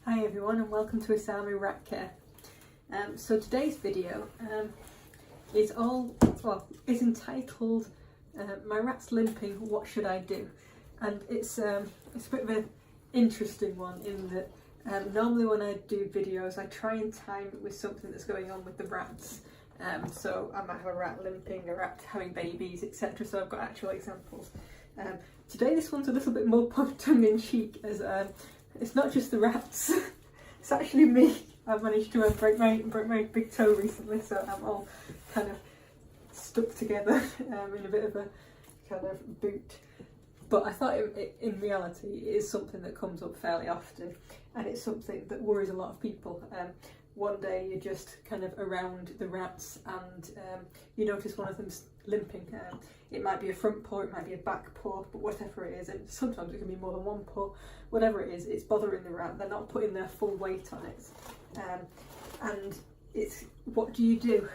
Hi everyone and welcome to Asami Rat Care. So today's video is entitled My Rat's Limping, What Should I Do? And it's a bit of an interesting one in that normally when I do videos I try and time it with something that's going on with the rats. So I might have a rat limping, a rat having babies, etc. So I've got actual examples. Today this one's a little bit more tongue-in-cheek as it's not just the rats, it's actually me. I've managed to break my big toe recently, so I'm all kind of stuck together in a bit of a kind of boot. But I thought in reality it is something that comes up fairly often, and it's something that worries a lot of people. One day you're just kind of around the rats and you notice one of them's limping. It might be a front paw, it might be a back paw, but whatever it is, and sometimes it can be more than one paw, whatever it is, it's bothering the rat. They're not putting their full weight on it. And it's, what do you do?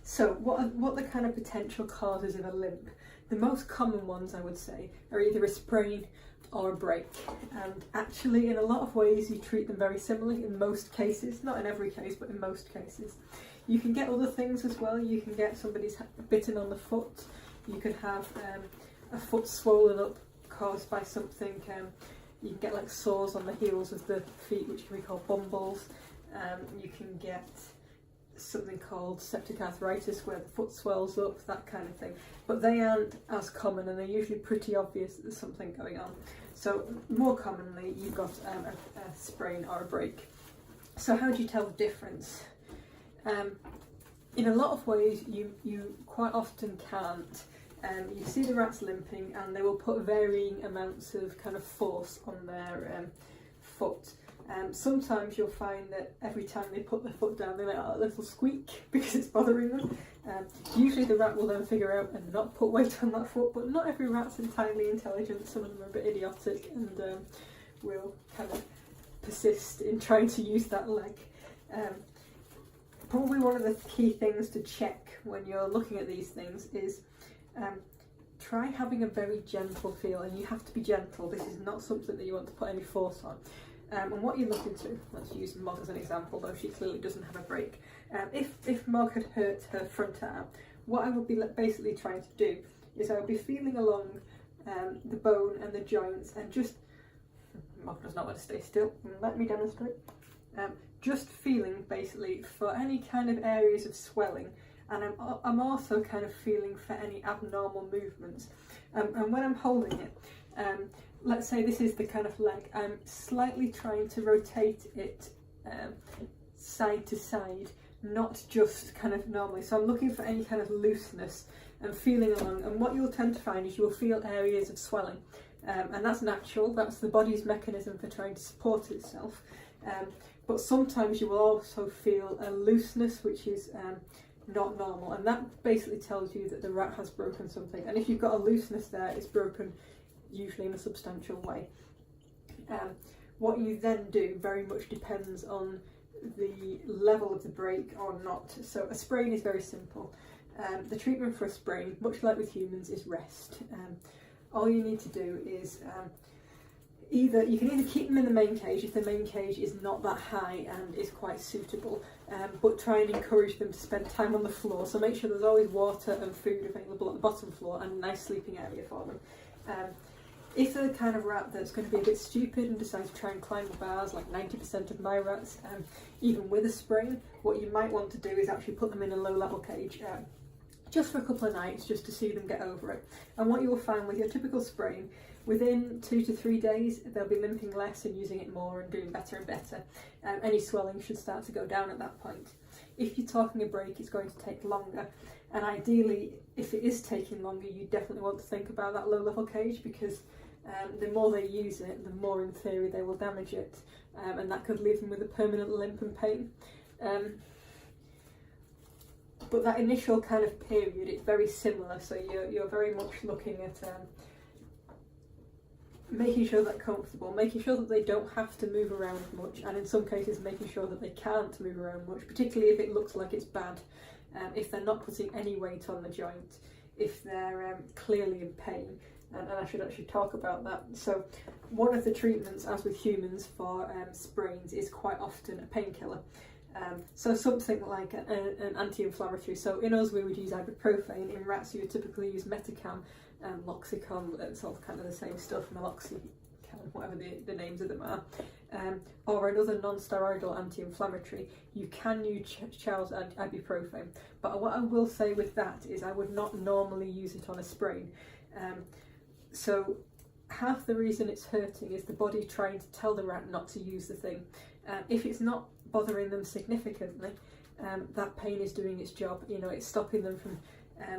So what are the kind of potential causes of a limp? The most common ones, I would say, are either a sprain or a break, and actually in a lot of ways you treat them very similarly in most cases, not in every case but in most cases. You can get other things as well. You can get somebody's bitten on the foot, you can have a foot swollen up caused by something, you can get like sores on the heels of the feet which can be called bumbles, you can get something called septic arthritis where the foot swells up, that kind of thing, but they aren't as common and they're usually pretty obvious that there's something going on. So more commonly you've got a sprain or a break. So how do you tell the difference? In a lot of ways you quite often can't. You see the rats limping and they will put varying amounts of kind of force on their foot. Sometimes you'll find that every time they put their foot down they let out a little squeak because it's bothering them. Usually the rat will then figure out and not put weight on that foot, but not every rat's entirely intelligent. Some of them are a bit idiotic and will kind of persist in trying to use that leg. Probably one of the key things to check when you're looking at these things is try having a very gentle feel, and you have to be gentle. This is not something that you want to put any force on. And what you're looking to, let's use Mog as an example, though she clearly doesn't have a break. If Mog had hurt her front arm, what I would be basically trying to do is I would be feeling along the bone and the joints and just, Mog does not want to stay still, let me demonstrate. Just feeling basically for any kind of areas of swelling, and I'm also kind of feeling for any abnormal movements. And when I'm holding it, let's say this is the kind of leg, I'm slightly trying to rotate it side to side, not just kind of normally. So I'm looking for any kind of looseness and feeling along, and what you'll tend to find is you'll feel areas of swelling. And that's natural, that's the body's mechanism for trying to support itself. But sometimes you will also feel a looseness which is not normal, and that basically tells you that the rat has broken something. And if you've got a looseness there, it's broken usually in a substantial way. What you then do very much depends on the level of the break or not. So a sprain is very simple. The treatment for a sprain, much like with humans, is rest. All you need to do is you can either keep them in the main cage if the main cage is not that high and is quite suitable, but try and encourage them to spend time on the floor. So make sure there's always water and food available at the bottom floor and a nice sleeping area for them. If they're the kind of rat that's going to be a bit stupid and decides to try and climb the bars, like 90% of my rats, even with a sprain, what you might want to do is actually put them in a low level cage just for a couple of nights, just to see them get over it. And what you will find with your typical sprain, within 2 to 3 days they'll be limping less and using it more and doing better and better. Any swelling should start to go down at that point. If you're talking a break, it's going to take longer, and ideally if it is taking longer you definitely want to think about that low level cage, because the more they use it, the more in theory they will damage it, and that could leave them with a permanent limp and pain. But that initial kind of period, it's very similar, so you're very much looking at making sure they're comfortable, making sure that they don't have to move around much, and in some cases making sure that they can't move around much, particularly if it looks like it's bad, if they're not putting any weight on the joint, if they're clearly in pain, and I should actually talk about that. So one of the treatments, as with humans, for sprains is quite often a painkiller. So something like an anti-inflammatory. So in us we would use ibuprofen, in rats you would typically use Metacam, Loxicon, it's all kind of the same stuff, Meloxicam, whatever the names of them are, or another non-steroidal anti-inflammatory. You can use Charles ibuprofen, but what I will say with that is I would not normally use it on a sprain. So half the reason it's hurting is the body trying to tell the rat not to use the thing. If it's not bothering them significantly, that pain is doing its job, you know, it's stopping them from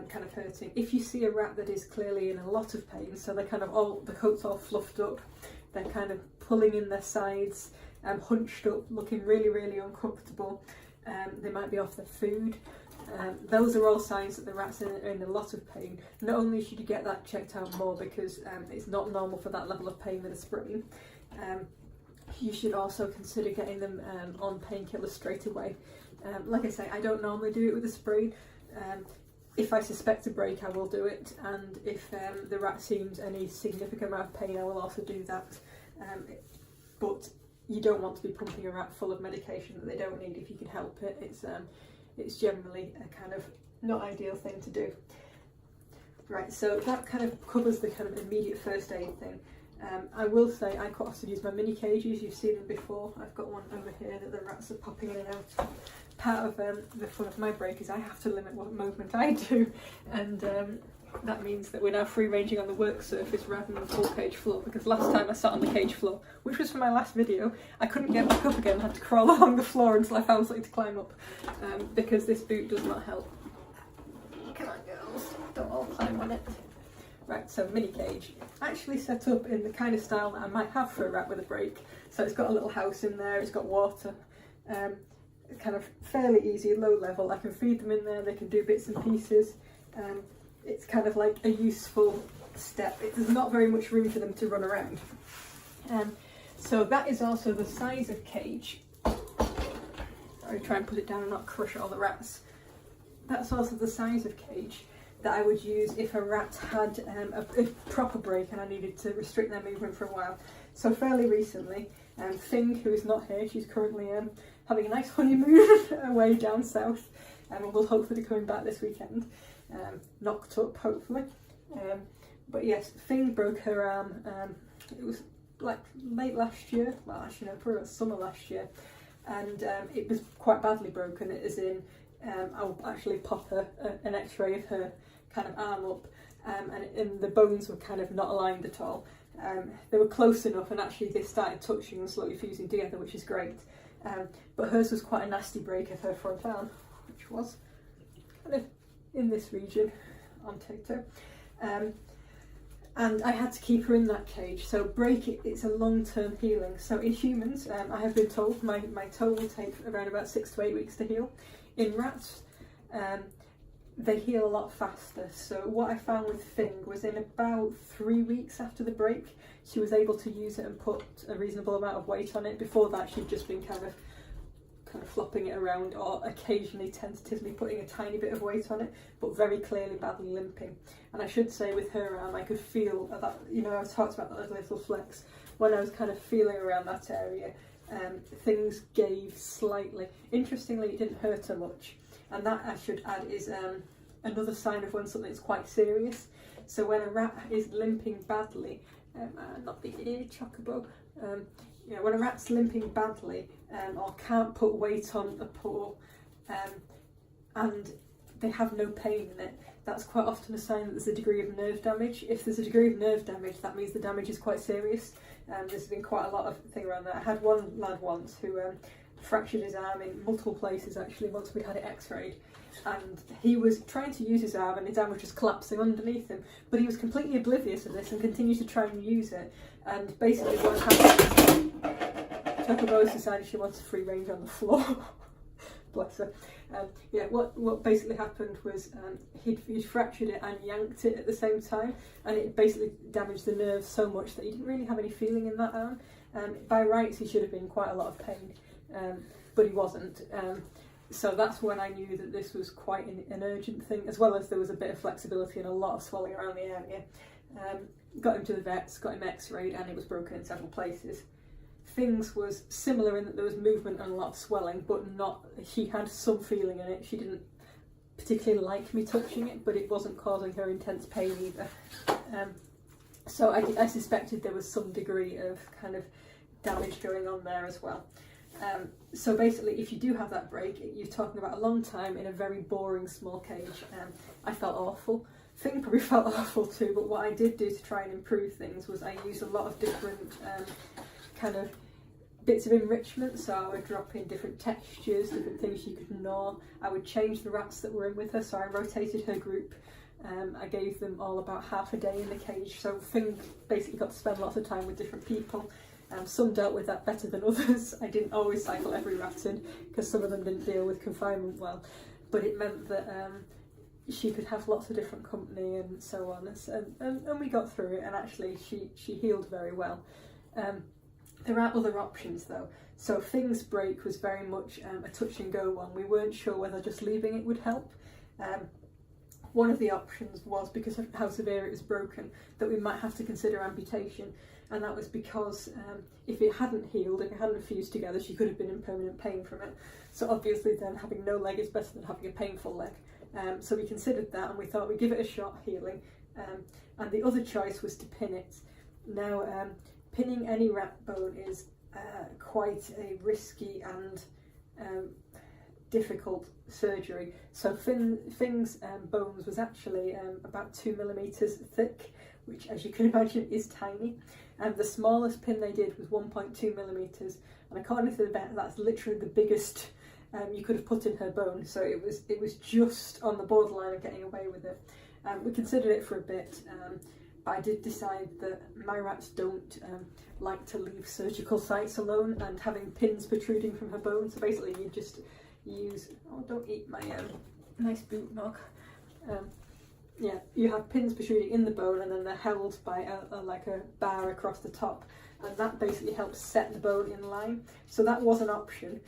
kind of hurting. If you see a rat that is clearly in a lot of pain, so they're kind of all, the coat's all fluffed up, they're kind of pulling in their sides, hunched up, looking really, really uncomfortable, they might be off their food, those are all signs that the rat's are in a lot of pain. Not only should you get that checked out more because it's not normal for that level of pain with a sprain, you should also consider getting them on painkillers straight away. Like I say, I don't normally do it with a sprain. If I suspect a break, I will do it, and if the rat seems any significant amount of pain, I will also do that. But you don't want to be pumping a rat full of medication that they don't need if you can help it. It's generally a kind of not ideal thing to do. Right, so that kind of covers the kind of immediate first aid thing. I will say I quite often use my mini cages. You've seen them before. I've got one over here that the rats are popping in and out. Part of the fun of my break is I have to limit what movement I do, and that means that we're now free ranging on the work surface rather than the full cage floor, because last time I sat on the cage floor, which was for my last video, I couldn't get back up again. I had to crawl along the floor until I found something to climb up, because this boot does not help. Come on girls, don't all climb on it. Right, so mini cage, actually set up in the kind of style that I might have for a rat with a break. So it's got a little house in there, it's got water, kind of fairly easy, low level. I can feed them in there, they can do bits and pieces. It's kind of like a useful step. There's not very much room for them to run around. So that is also the size of cage. Sorry, try and put it down and not crush all the rats. That's also the size of cage that I would use if a rat had a proper break and I needed to restrict their movement for a while. So fairly recently, Fing, who is not here, she's currently having a nice honeymoon away down south, and will hopefully be coming back this weekend, knocked up hopefully. But yes, Fing broke her arm, it was like late last year, well actually no, probably about summer last year, and it was quite badly broken, as in I'll actually pop an x-ray of her kind of arm up, and the bones were kind of not aligned at all. They were close enough, and actually they started touching and slowly fusing together, which is great. But hers was quite a nasty break of her front arm, which was kind of in this region on Toto. And I had to keep her in that cage. So break it's a long-term healing. So in humans, I have been told my toe will take around about 6 to 8 weeks to heal. In rats, they heal a lot faster. So what I found with Fing was in about 3 weeks after the break, she was able to use it and put a reasonable amount of weight on it. Before that, she'd just been kind of flopping it around, or occasionally tentatively putting a tiny bit of weight on it, but very clearly badly limping. And I should say with her arm, I could feel that, you know, I talked about that little flex. When I was kind of feeling around that area, things gave slightly. Interestingly, it didn't hurt her much. And that, I should add, is another sign of when something's quite serious. So when a rat is limping badly, not the ear chocobo, you know, when a rat's limping badly or can't put weight on a paw, and they have no pain in it, that's quite often a sign that there's a degree of nerve damage. If there's a degree of nerve damage, that means the damage is quite serious. There's been quite a lot of thing around that. I had one lad once who fractured his arm in multiple places actually once we had it x-rayed, and he was trying to use his arm and his arm was just collapsing underneath him, but he was completely oblivious of this and continued to try and use it. And basically what happened, Chocobo decided she wanted free range on the floor. Bless her. Yeah, what basically happened was he'd fractured it and yanked it at the same time, and it basically damaged the nerves so much that he didn't really have any feeling in that arm. By rights he should have been in quite a lot of pain, but he wasn't. So that's when I knew that this was quite an urgent thing, as well as there was a bit of flexibility and a lot of swelling around the area. Got him to the vets, got him x-rayed, and it was broken in several places. Things was similar in that there was movement and a lot of swelling, but not, she had some feeling in it. She didn't particularly like me touching it, but it wasn't causing her intense pain either. So I suspected there was some degree of kind of damage going on there as well. So basically, if you do have that break, you're talking about a long time in a very boring small cage. I felt awful. Finn probably felt awful too, but what I did do to try and improve things was I used a lot of different kind of bits of enrichment. So I would drop in different textures, different things she could gnaw. I would change the rats that were in with her, so I rotated her group. I gave them all about half a day in the cage, so Finn basically got to spend lots of time with different people. Some dealt with that better than others. I didn't always cycle every rat in because some of them didn't deal with confinement well, but it meant that she could have lots of different company and so on, and we got through it, and actually she healed very well. There are other options though. So Finn's break was very much a touch and go one. We weren't sure whether just leaving it would help. One of the options was, because of how severe it was broken, that we might have to consider amputation, and that was because if it hadn't healed, if it hadn't fused together, she could have been in permanent pain from it. So obviously then having no leg is better than having a painful leg. So we considered that, and we thought we'd give it a shot healing. And the other choice was to pin it. Now, pinning any rat bone is quite a risky and difficult surgery. So Finn's bones was actually about 2 millimeters thick, which, as you can imagine, is tiny. And the smallest pin they did was 1.2 millimeters, and according to the vet, that's literally the biggest you could have put in her bone. So it was just on the borderline of getting away with it. We considered it for a bit, but I did decide that my rats don't like to leave surgical sites alone, and having pins protruding from her bone. So basically, you just use, oh, don't eat my nice boot mark. Yeah, you have pins protruding in the bone, and then they're held by like a bar across the top, and that basically helps set the bone in line. So that was an option,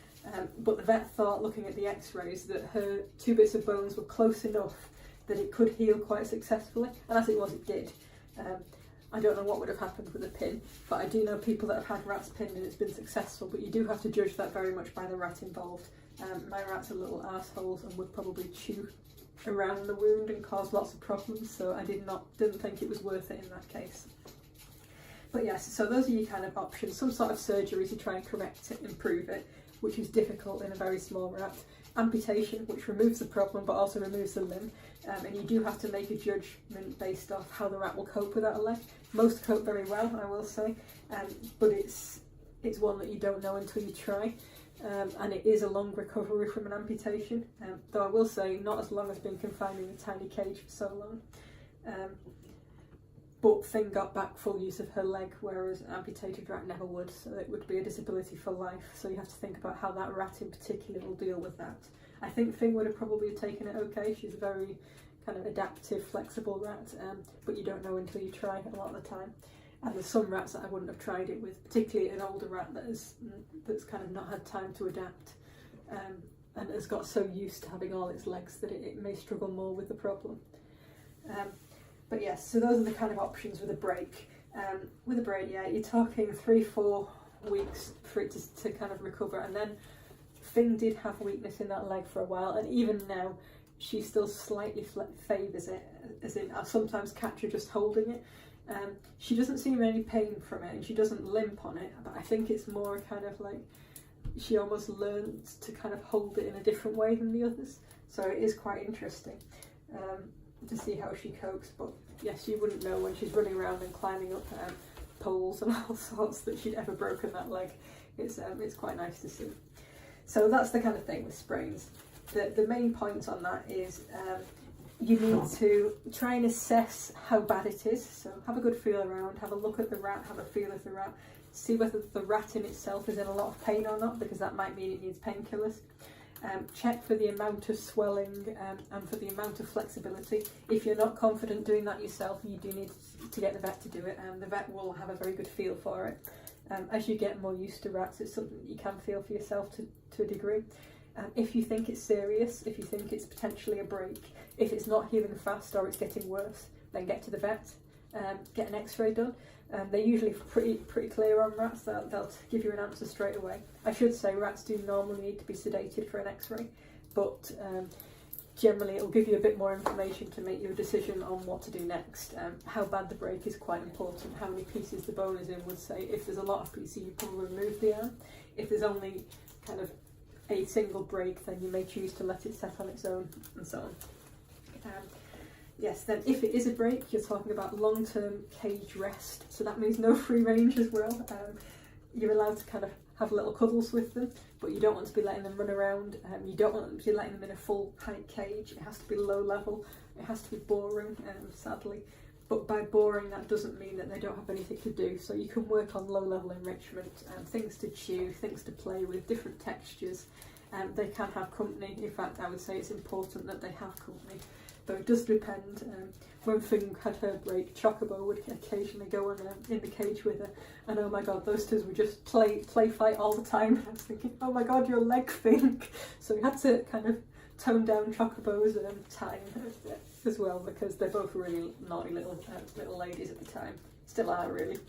but the vet thought, looking at the x-rays, that her 2 bits of bones were close enough that it could heal quite successfully, and as it was, it did. I don't know what would have happened with a pin, but I do know people that have had rats pinned and it's been successful, but you do have to judge that very much by the rat involved. My rats are little arseholes and would probably chew around the wound and cause lots of problems, so I didn't think it was worth it in that case. But yes, so those are your kind of options. Some sort of surgery to try and correct it, improve it, which is difficult in a very small rat. Amputation, which removes the problem but also removes the limb, and you do have to make a judgment based off how the rat will cope without a leg. Most cope very well, I will say, but it's one that you don't know until you try. And it is a long recovery from an amputation, though I will say not as long as being confined in a tiny cage for so long. But Finn got back full use of her leg, whereas an amputated rat never would, so it would be a disability for life. So you have to think about how that rat in particular will deal with that. I think Finn would have probably taken it okay. She's a very kind of adaptive, flexible rat, but you don't know until you try a lot of the time. And there's some rats that I wouldn't have tried it with, particularly an older rat that's kind of not had time to adapt, and has got so used to having all its legs that it may struggle more with the problem. But yes, so those are the kind of options with a break. With a break, yeah, you're talking 3-4 weeks for it to kind of recover, and then Finn did have weakness in that leg for a while, and even now she still slightly favours it, as in I sometimes catch her just holding it. She doesn't seem any pain from it, and she doesn't limp on it, but I think it's more kind of like she almost learns to kind of hold it in a different way than the others. So it is quite interesting to see how she copes. But yes, you wouldn't know when she's running around and climbing up poles and all sorts that she'd ever broken that leg. It's quite nice to see. So that's the kind of thing with sprains. The main point on that is you need to try and assess how bad it is. So have a good feel around, have a look at the rat, have a feel of the rat, see whether the rat in itself is in a lot of pain or not, because that might mean it needs painkillers. Check for the amount of swelling and for the amount of flexibility. If you're not confident doing that yourself, you do need to get the vet to do it, and the vet will have a very good feel for it. As you get more used to rats, it's something that you can feel for yourself to a degree. If you think it's serious, if you think it's potentially a break, if it's not healing fast or it's getting worse, then get to the vet. get an x-ray done. They're usually pretty clear on rats. They'll give you an answer straight away. I should say rats do normally need to be sedated for an x-ray, but generally it will give you a bit more information to make your decision on what to do next. How bad the break is quite important. How many pieces the bone is in would say. If there's a lot of pieces, you probably remove the arm. If there's only kind of a single break, then you may choose to let it set on its own, and so on. Yes, then if it is a break, you're talking about long-term cage rest, so that means no free range as well. You're allowed to kind of have little cuddles with them, but you don't want to be letting them run around. You don't want to be letting them in a full height cage. It has to be low level, it has to be boring, sadly. But by boring, that doesn't mean that they don't have anything to do. So you can work on low level enrichment, things to chew, things to play with, different textures. They can have company. In fact, I would say it's important that they have company. Though it does depend. When Fing had her break, Chocobo would occasionally go on in the cage with her, and oh my god, those two would just play fight all the time. I was thinking, oh my god, your leg, Fing. So we had to kind of tone down Chocobo's time as well, because they're both really naughty little ladies at the time. Still are, really.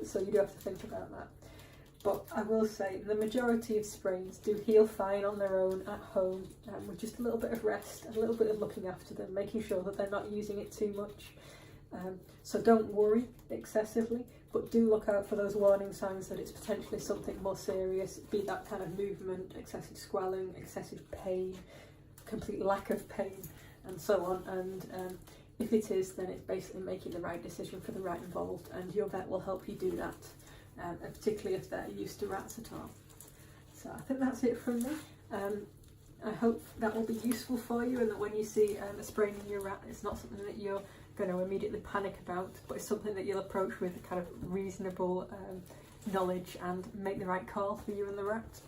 So you do have to think about that. But I will say the majority of sprains do heal fine on their own at home, with just a little bit of rest, a little bit of looking after them, making sure that they're not using it too much. So don't worry excessively, but do look out for those warning signs that it's potentially something more serious, be that kind of movement, excessive swelling, excessive pain, complete lack of pain, and so on. And if it is, then it's basically making the right decision for the rat involved, and your vet will help you do that. And particularly if they're used to rats at all. So I think that's it from me. I hope that will be useful for you, and that when you see a sprain in your rat, it's not something that you're going to immediately panic about, but it's something that you'll approach with kind of reasonable knowledge and make the right call for you and the rat.